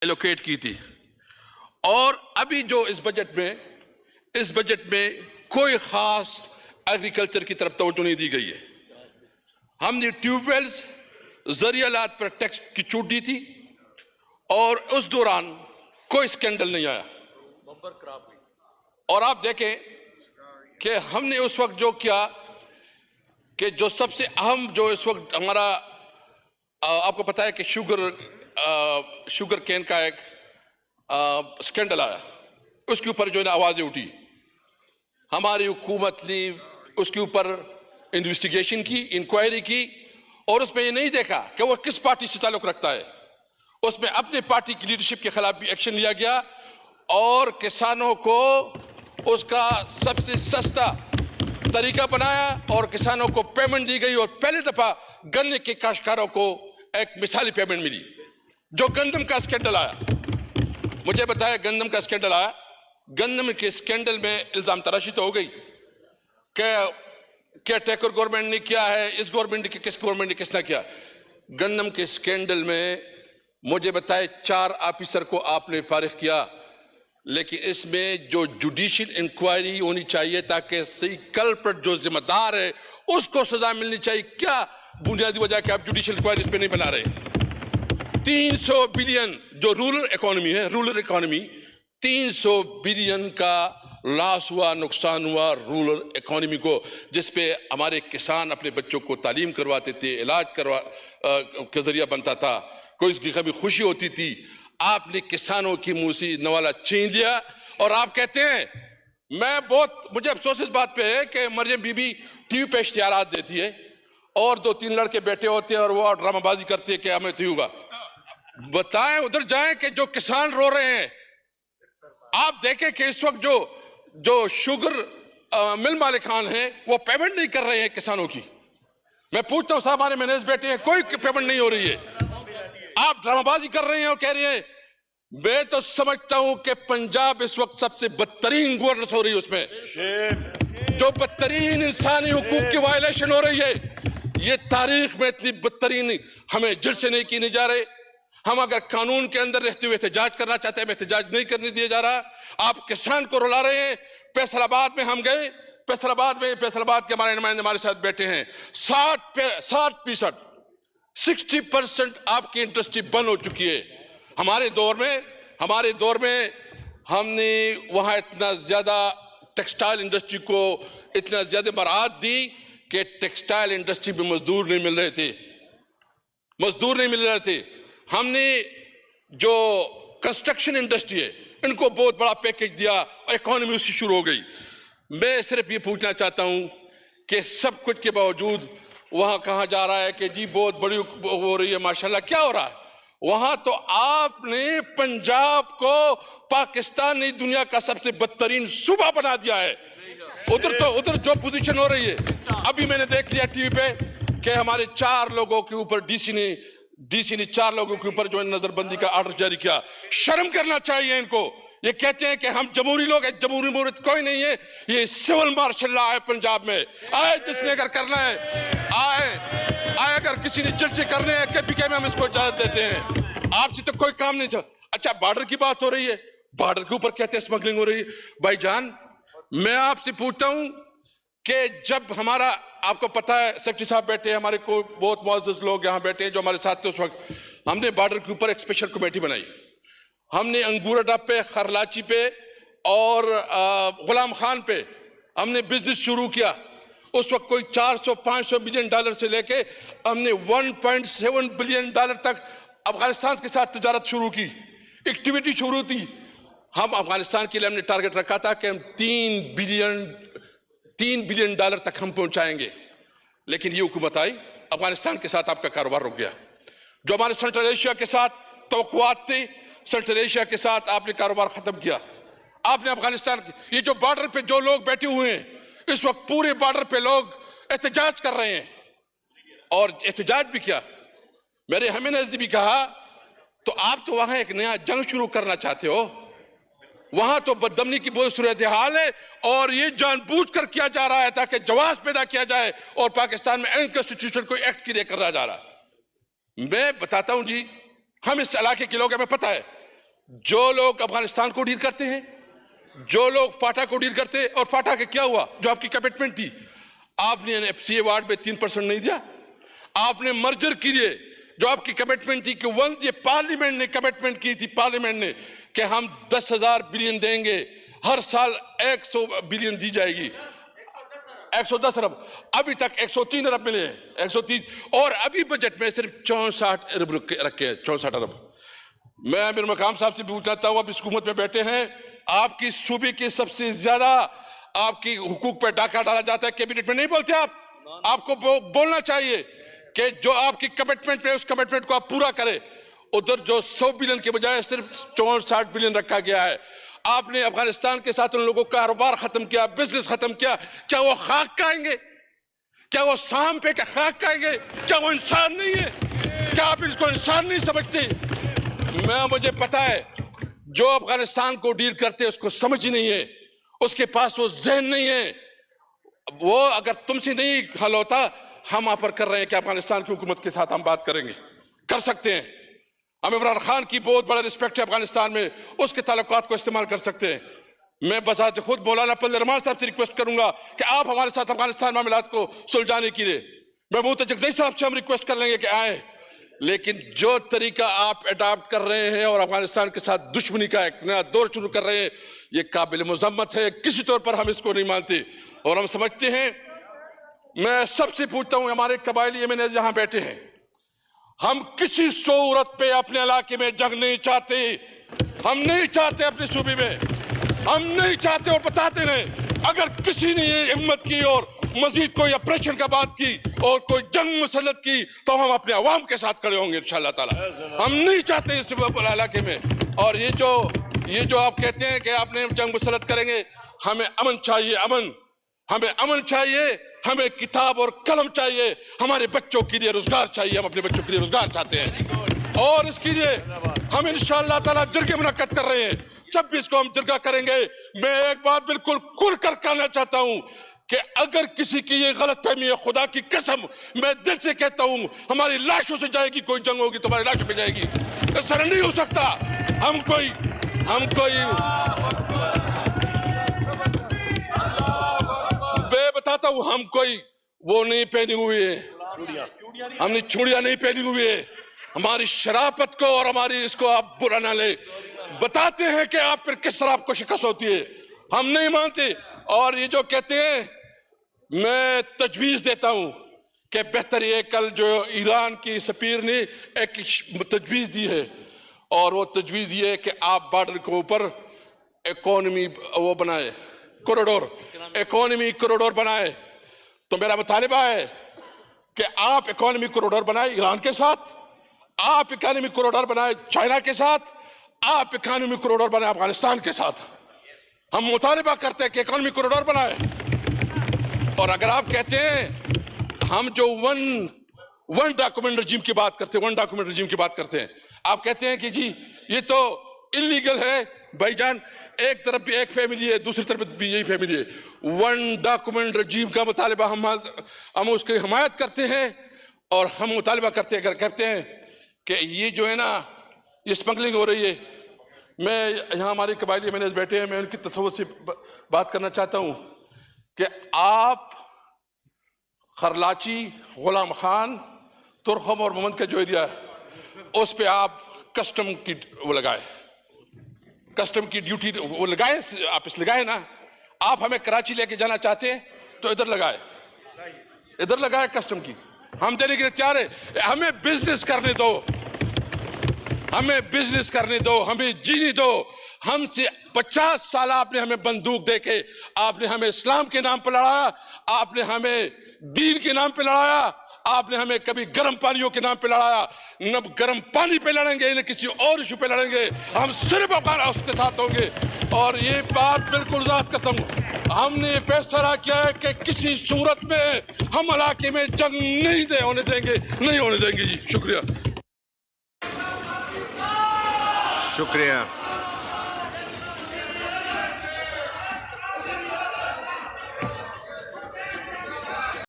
Allocate की थी। और अभी जो इस बजट में कोई खास एग्रीकल्चर की तरफ तवज्जो नहीं दी गई है। हमने ट्यूबवेल्स, ज़रियालात पर टैक्स की छूट दी थी और उस दौरान कोई स्कैंडल नहीं आया। और आप देखें कि हमने उस वक्त जो किया कि जो सबसे अहम जो इस वक्त हमारा आपको पता है कि शुगर केन का एक स्कैंडल आया, उसके ऊपर जो है ना आवाजें उठी। हमारी हुकूमत ने उसके ऊपर इन्वेस्टिगेशन की, इंक्वायरी की और उसमें ये नहीं देखा कि वो किस पार्टी से ताल्लुक रखता है। उसमें अपने पार्टी की लीडरशिप के खिलाफ भी एक्शन लिया गया और किसानों को उसका सबसे सस्ता तरीका बनाया और किसानों को पेमेंट दी गई। और पहली दफा गन्ने के काश्तकारों को एक मिसाली पेमेंट मिली। जो गंदम का स्कैंडल आया, मुझे बताया गंदम का स्कैंडल आया, गंदम के स्कैंडल में इल्जाम तराशी तो हो गई क्या टेकर गवर्नमेंट ने किया है, इस गवर्नमेंट ने, किस गवर्नमेंट ने किसने किया। गंदम के स्कैंडल में मुझे बताए 4 ऑफिसर को आपने फारिग किया, लेकिन इसमें जो जुडिशियल इंक्वायरी होनी चाहिए ताकि सही कल पर जो जिम्मेदार है उसको सजा मिलनी चाहिए। क्या बुनियादी वजह कि आप जुडिशियल इंक्वायरी इस पर नहीं बना रहे। 300 बिलियन जो रूरल इकोनॉमी 300 बिलियन का लॉस हुआ, नुकसान हुआ रूरल इकोनॉमी को, जिसपे हमारे किसान अपने बच्चों को तालीम करवाते थे, इलाज के जरिया बनता था, कोई इसकी कभी खुशी होती थी। आपने किसानों की मुंह से नवाला छीन लिया और आप कहते हैं, मुझे अफसोस इस बात पे है कि मरियम बीबी टीवी पे इश्तिहारात देती है और 2-3 लड़के बैठे होते हैं और वो ड्रामाबाजी करती है कि हमें तो होगा। बताएं, उधर जाएं कि जो किसान रो रहे हैं। आप देखें कि इस वक्त जो शुगर मिल मालिकान हैं वो पेमेंट नहीं कर रहे हैं किसानों की। मैं पूछता हूं, साहब हमारे मैनेजर बैठे हैं, कोई पेमेंट नहीं हो रही है। आप ड्रामाबाजी कर रहे हैं और कह रहे हैं। मैं तो समझता हूं कि पंजाब इस वक्त सबसे बदतरीन गवर्नेंस हो रही है, उसमें जो बदतरीन इंसानी हुकूक की वायलेशन हो रही है। ये तारीख में इतनी बदतरीन हमें जड़ से नहीं की नहीं जा रहे। हम अगर कानून के अंदर रहते हुए एहतजाज करना चाहते हैं, एहतजाज नहीं करने दिया जा रहा। आप किसान को रुला रहे हैं। फैसलाबाद में हम गए, फैसलाबाद के हमारे नुमाइंदे हमारे साथ बैठे हैं। 60% आपकी इंडस्ट्री बंद हो चुकी है। हमारे दौर में हमने वहां इतना ज्यादा टेक्सटाइल इंडस्ट्री को इतना ज्यादा बरात दी कि टेक्सटाइल इंडस्ट्री में मजदूर नहीं मिल रहे थे। हमने जो कंस्ट्रक्शन इंडस्ट्री है इनको बहुत बड़ा पैकेज दिया और इकोनॉमी उससे शुरू हो गई। मैं सिर्फ ये पूछना चाहता हूं कि सब कुछ के बावजूद वहां कहा जा रहा है कि जी बहुत बड़ी हो रही है, माशाल्लाह। क्या हो रहा है वहां? तो आपने पंजाब को पाकिस्तान ने दुनिया का सबसे बदतरीन सूबा बना दिया है। उधर जो पोजीशन हो रही है, अभी मैंने देख लिया टीवी पे कि हमारे 4 लोगों के ऊपर डीसी ने 4 लोगों के ऊपर जो नजरबंदी का ऑर्डर जारी किया। शर्म करना चाहिए इनको। ये कहते हैं कि हम जमहूरी लोग हैं। जमहूरी मुहूर्त कोई नहीं है, ये सिविल मार्शल लॉ है पंजाब में। आए जिसने अगर करना है आए, अगर किसी ने जड़ से करने हैं KPK में हम इसको इजाजत देते हैं। आपसे तो कोई काम नहीं। अच्छा, बॉर्डर की बात हो रही है, बॉर्डर के ऊपर कहते हैं स्मगलिंग हो रही है। भाईजान, मैं आपसे पूछता हूं कि जब हमारा, आपको पता है सेक्रेटरी साहब बैठे हैं, हमारे को बहुत मुअज़्ज़ज़ लोग यहां बैठे हैं जो हमारे साथ थे उस वक्त। हमने बॉर्डर के ऊपर एक स्पेशल कमेटी बनाई। हमने अंगूरा पे, खरलाची पे और गुलाम खान पे हमने बिजनेस शुरू किया। उस वक्त कोई 400-500 बिलियन डॉलर से लेके हमने 1.7 बिलियन डॉलर तक अफगानिस्तान के साथ तजारत शुरू की, एक्टिविटी शुरू थी। हम अफगानिस्तान के लिए हमने टारगेट रखा था कि हम 3 बिलियन डॉलर तक हम पहुंचाएंगे, लेकिन ये हुकूमत आई, अफगानिस्तान के साथ आपका कारोबार रुक गया। जो हमारे सेंट्रल एशिया के साथ तवक्कुआत थी, सेंट्रल एशिया के साथ आपने कारोबार खत्म किया। आपने अफगानिस्तान, ये जो बॉर्डर पे जो लोग बैठे हुए हैं इस वक्त, पूरे बॉर्डर पे लोग एहतजाज कर रहे हैं और एहतजाज भी किया। मेरे हमें भी कहा, तो आप तो वहां एक नया जंग शुरू करना चाहते हो। वहां तो बदमनी की बहुत सूरत हाल है और ये जानबूझकर किया जा रहा है ताकि जवाब पैदा किया जाए और पाकिस्तान में अनकॉन्स्टिट्यूशनल कोई एक्ट क्रिएट करा जा रहा है। मैं बताता हूं जी, हम इस इलाके के लोग, हमें पता है जो लोग अफगानिस्तान को डील करते हैं, जो लोग फाटा को डील करते हैं, और फाटा के क्या हुआ जो आपकी कमिटमेंट थी? आपने एफसीए अवार्ड में 3% नहीं दिया। आपने मर्जर के लिए जो आपकी कमिटमेंट थी कि ये पार्लियामेंट ने कमिटमेंट की थी, पार्लियामेंट ने, कि हम 10,000 बिलियन देंगे, हर साल 100 बिलियन दी जाएगी, 110 अरब, अभी तक 103 अरब मिले हैं, 130, और अभी बजट में सिर्फ 64 अरब रखे हैं, 64 अरब। मैं अमीर मकाम साहब से भी पूछना चाहता हूं, आप इस हुकूमत में बैठे हैं, आपकी सूबे के सबसे ज्यादा आपकी हुकूक पर डाका डाला जाता है, कैबिनेट में नहीं बोलते आप? आपको बोलना चाहिए कि जो आपकी कमिटमेंट है उस कमिटमेंट को आप पूरा करें। उधर जो 100 बिलियन के बजाय सिर्फ 64 बिलियन रखा गया है। आपने अफगानिस्तान के साथ उन लोगों का कारोबार खत्म किया, बिजनेस खत्म किया। क्या वो खाक खाएंगे? क्या वो शाम पे क्या खाक खाएंगे? क्या वो इंसान नहीं है? क्या आप इसको इंसान नहीं समझते? मुझे पता है जो अफगानिस्तान को डील करते उसको समझ ही नहीं है, उसके पास वो ज़हन नहीं है। वो अगर तुमसे नहीं हल होता, हम ऑफर कर रहे हैं कि अफगानिस्तान की हुकूमत के साथ हम बात करेंगे, कर सकते हैं। हम इमरान खान की बहुत बड़ा रिस्पेक्ट है अफगानिस्तान में, उसके ताल्लुकात को इस्तेमाल कर सकते हैं। मैं बजाते खुद मौलाना फजल रहमान साहब से रिक्वेस्ट करूंगा कि आप हमारे साथ अफगानिस्तान मामलात को सुलझाने के लिए, महमूद जगजई साहब से हम रिक्वेस्ट कर लेंगे कि आए। लेकिन जो तरीका आप अडॉप्ट कर रहे हैं और अफगानिस्तान के साथ दुश्मनी का एक नया दौर शुरू कर रहे हैं, ये काबिल मुज़म्मत है। किसी तौर पर हम इसको नहीं मानते और हम समझते हैं। मैं सबसे पूछता हूं, हमारे कबायली एमएनए यहां बैठे हैं, हम किसी सूरत पे अपने इलाके में जंग नहीं चाहते। हम नहीं चाहते अपने सूबे में, हम नहीं चाहते और बताते नहीं। अगर किसी ने ये हिम्मत की और मजीद कोई ऑपरेशन का बात की और कोई जंग मुसल्लत की, तो हम अपने अवाम के साथ खड़े होंगे इंशाअल्लाह ताला। हम नहीं चाहते इस इलाके में। और ये जो आप कहते हैं कि आपने जंग मुसल्लत करेंगे, हमें अमन चाहिए, अमन, हमें अमन चाहिए, हमें किताब और कलम चाहिए, हमारे बच्चों के लिए रोजगार चाहिए, हम अपने बच्चों के लिए रोजगार चाहते हैं। और इसके लिए हम इंशाअल्लाह ताला जरगे मुनक्कद कर रहे हैं। जब भी इसको हम जरगा करेंगे, मैं एक बात बिल्कुल खुल कर कहना चाहता हूं कि अगर किसी की ये गलत फहमी है, खुदा की कसम मैं दिल से कहता हूं, हमारी लाशों से जाएगी, कोई जंग होगी तो हमारी लाशों पे जाएगी। इस तरह नहीं हो सकता। हम कोई मैं बताता हूं, हम कोई वो नहीं पहनी हुई है, हमने चूड़ियां नहीं पहनी हुई है। हमारी शराफत को और हमारी इसको आप बुरा ना ले। बताते हैं कि आप फिर किस तरह आपको शिकस्त होती है, हम नहीं मानते। और ये जो कहते हैं, मैं तजवीज देता हूं कि बेहतर ये, कल जो ईरान की सफीर ने एक तजवीज दी है, और वो तजवीज ये है कि आप बॉर्डर के ऊपर इकोनॉमी वो बनाए, कॉरिडोर, इकोनॉमी कॉरिडोर बनाए। तो मेरा मुतालिबा है कि आप इकोनॉमी कॉरिडोर बनाए ईरान के साथ, आप इकोनॉमी कॉरिडोर बनाए चाइना के साथ, आप इकोनॉमी कॉरिडोर बनाए अफगानिस्तान के साथ। हम मुतालिबा करते हैं कि इकोनॉमी कॉरिडोर बनाए। और अगर आप कहते हैं हम जो वन डॉक्यूमेंट रजीम की बात करते हैं, वन डॉक्यूमेंट रजीम की बात करते हैं, आप कहते हैं कि जी ये तो इलीगल है। भाईजान, एक तरफ भी एक फैमिली है, दूसरी तरफ भी यही फैमिली है। वन डॉक्यूमेंट रजीम का मुतालिबा हम उसकी हिमायत करते हैं। और हम मुतालिबा करते हैं, अगर कहते हैं कि ये जो है ना, ये स्मगलिंग हो रही है। मैं यहाँ हमारे कबायली मैनेज बैठे हैं, मैं उनकी तसव्वुर से बात करना चाहता हूँ कि आप खरलाची, गुलाम खान, तुरखम और मोहम्मद का जो एरिया है, उस पे आप कस्टम की वो लगाए, कस्टम की ड्यूटी वो लगाए, आप इस लगाए ना। आप हमें कराची लेके जाना चाहते हैं तो इधर लगाए कस्टम की, हम देने के लिए तैयार है। हमें बिजनेस करने दो, हमें बिजनेस करने दो, हमें जीने दो। हमसे 50 साल आपने हमें बंदूक देके, आपने हमें इस्लाम के नाम पर लड़ाया, आपने हमें दीन के नाम पे लड़ाया, आपने हमें कभी गर्म पानियों के नाम पे लड़ाया। न गर्म पानी पे लड़ेंगे, न किसी और इशू पे लड़ेंगे, हम सिर्फ उसके साथ होंगे। और ये बात बिल्कुल ज़ात कसम, हमने फैसला किया है कि किसी सूरत में हम इलाके में जंग नहीं होने देंगे जी। शुक्रिया।